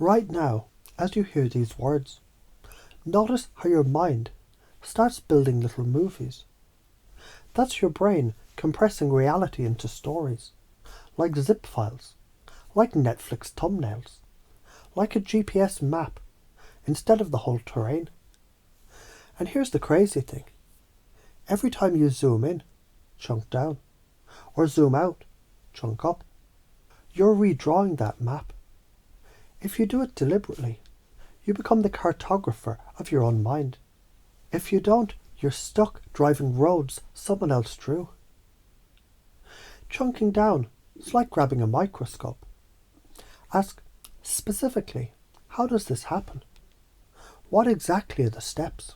Right now, as you hear these words, notice how your mind starts building little movies. That's your brain compressing reality into stories, like zip files, like Netflix thumbnails, like a GPS map, instead of the whole terrain. And here's the crazy thing. Every time you zoom in, chunk down, or zoom out, chunk up, you're redrawing that map. If you do it deliberately, you become the cartographer of your own mind. If you don't, you're stuck driving roads someone else drew. Chunking down is like grabbing a microscope. Ask specifically, how does this happen? What exactly are the steps?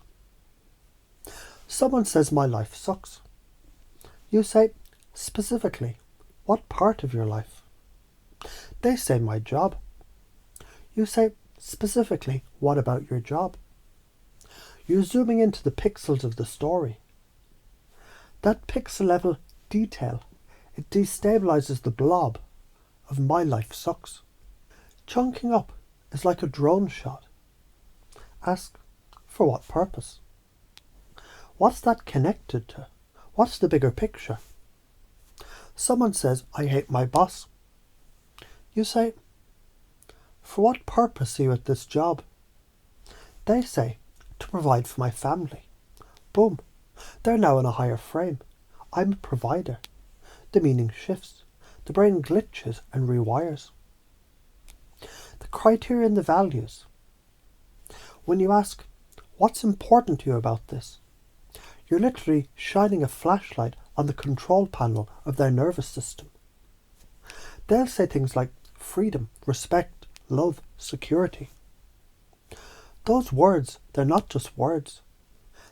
Someone says my life sucks. You say, specifically, what part of your life? They say my job. You say, specifically, what about your job? You're zooming into the pixels of the story. That pixel level detail, it destabilizes the blob of my life sucks. Chunking up is like a drone shot. Ask, for what purpose? What's that connected to? What's the bigger picture? Someone says, I hate my boss. You say, for what purpose are you at this job? They say, to provide for my family. Boom. They're now in a higher frame. I'm a provider. The meaning shifts. The brain glitches and rewires. The criteria and the values. When you ask, what's important to you about this? You're literally shining a flashlight on the control panel of their nervous system. They'll say things like freedom, respect, love, security. Those words, they're not just words.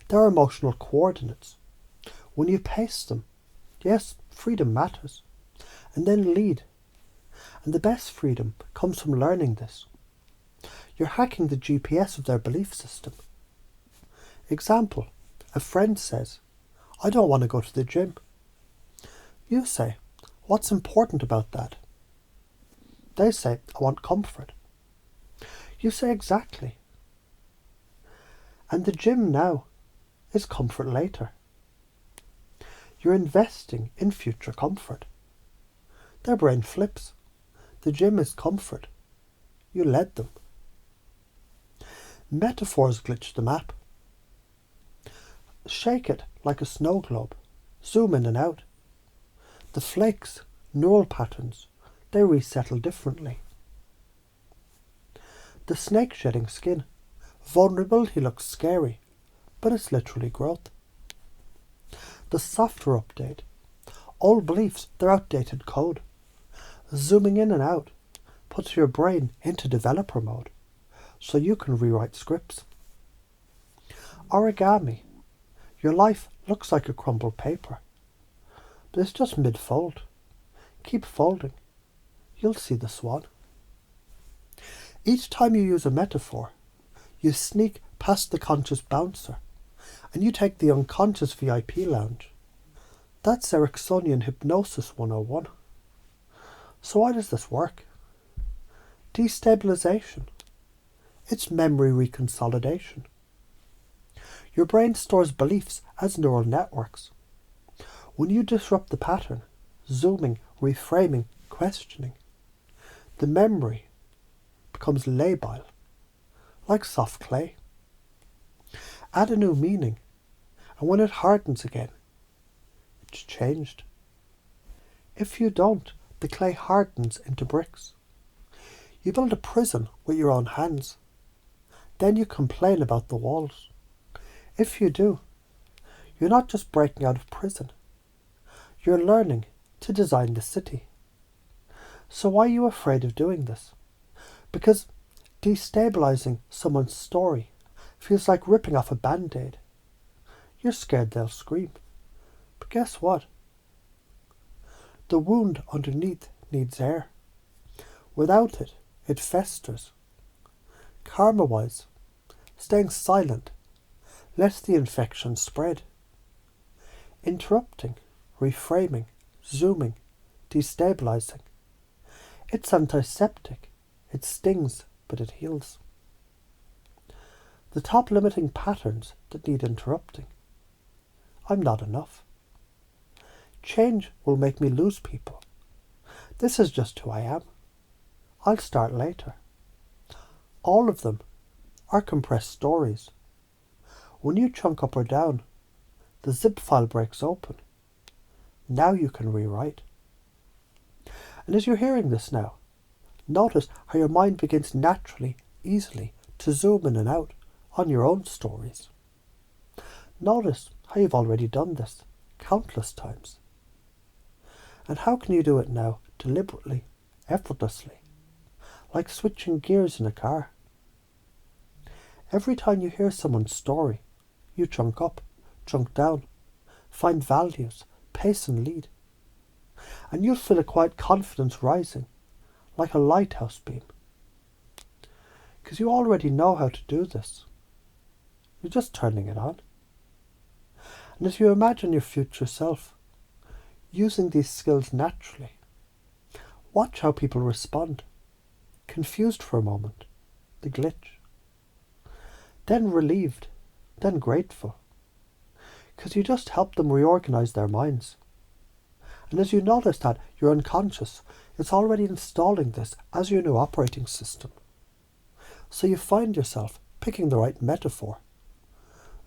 They're emotional coordinates. When you paste them, yes, freedom matters. And then lead. And the best freedom comes from learning this. You're hacking the GPS of their belief system. Example, a friend says, I don't want to go to the gym. You say, what's important about that? They say, I want comfort. You say exactly. And the gym now is comfort later. You're investing in future comfort. Their brain flips. The gym is comfort. You led them. Metaphors glitch the map. Shake it like a snow globe. Zoom in and out. The flakes, neural patterns, they resettle differently. The snake shedding skin. Vulnerability looks scary, but it's literally growth. The software update. Old beliefs, they're outdated code. Zooming in and out puts your brain into developer mode, so you can rewrite scripts. Origami. Your life looks like a crumpled paper, but it's just mid-fold. Keep folding. You'll see the swan. Each time you use a metaphor, you sneak past the conscious bouncer and you take the unconscious VIP lounge. That's Ericksonian Hypnosis 101. So why does this work? Destabilization. It's memory reconsolidation. Your brain stores beliefs as neural networks. When you disrupt the pattern, zooming, reframing, questioning, the memory becomes labile, like soft clay. Add a new meaning, and when it hardens again, it's changed. If you don't, the clay hardens into bricks. You build a prison with your own hands. Then you complain about the walls. If you do, you're not just breaking out of prison. You're learning to design the city. So why are you afraid of doing this? Because destabilizing someone's story feels like ripping off a band-aid. You're scared they'll scream. But guess what? The wound underneath needs air. Without it, it festers. Karma-wise, staying silent lets the infection spread. Interrupting, reframing, zooming, destabilizing. It's antiseptic. It stings, but it heals. The top limiting patterns that need interrupting. I'm not enough. Change will make me lose people. This is just who I am. I'll start later. All of them are compressed stories. When you chunk up or down, the zip file breaks open. Now you can rewrite. And as you're hearing this now, notice how your mind begins naturally, easily to zoom in and out on your own stories. Notice how you've already done this countless times. And how can you do it now deliberately, effortlessly, like switching gears in a car? Every time you hear someone's story, you chunk up, chunk down, find values, pace and lead. And you'll feel a quiet confidence rising, like a lighthouse beam. Because you already know how to do this. You're just turning it on. And as you imagine your future self, using these skills naturally, watch how people respond, confused for a moment, the glitch. Then relieved, then grateful, because you just helped them reorganize their minds. And as you notice that your unconscious is already installing this as your new operating system. So you find yourself picking the right metaphor,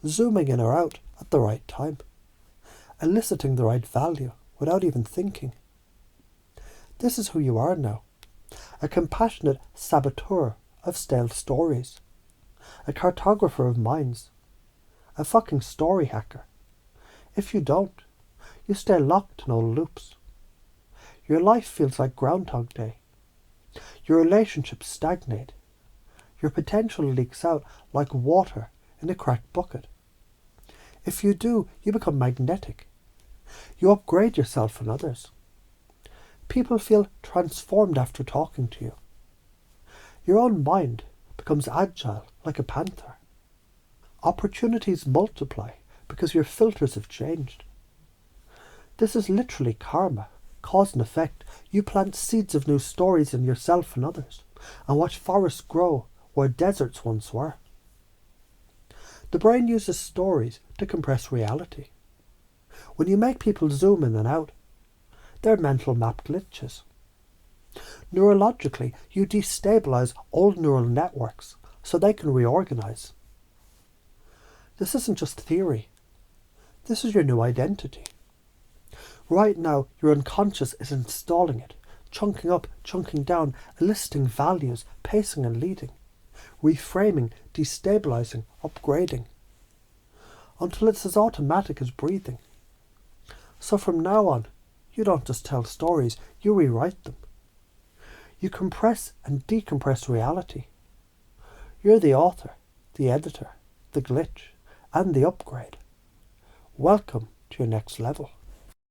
zooming in or out at the right time, eliciting the right value without even thinking. This is who you are now, a compassionate saboteur of stale stories, a cartographer of minds, a fucking story hacker. If you don't, you stay locked in old loops. Your life feels like Groundhog Day. Your relationships stagnate. Your potential leaks out like water in a cracked bucket. If you do, you become magnetic. You upgrade yourself and others. People feel transformed after talking to you. Your own mind becomes agile like a panther. Opportunities multiply because your filters have changed. This is literally karma, cause and effect. You plant seeds of new stories in yourself and others, and watch forests grow where deserts once were. The brain uses stories to compress reality. When you make people zoom in and out, they're mental map glitches. Neurologically, you destabilize old neural networks so they can reorganize. This isn't just theory. This is your new identity. Right now, your unconscious is installing it, chunking up, chunking down, eliciting values, pacing and leading, reframing, destabilizing, upgrading, until it's as automatic as breathing. So from now on, you don't just tell stories, you rewrite them. You compress and decompress reality. You're the author, the editor, the glitch, and the upgrade. Welcome to your next level.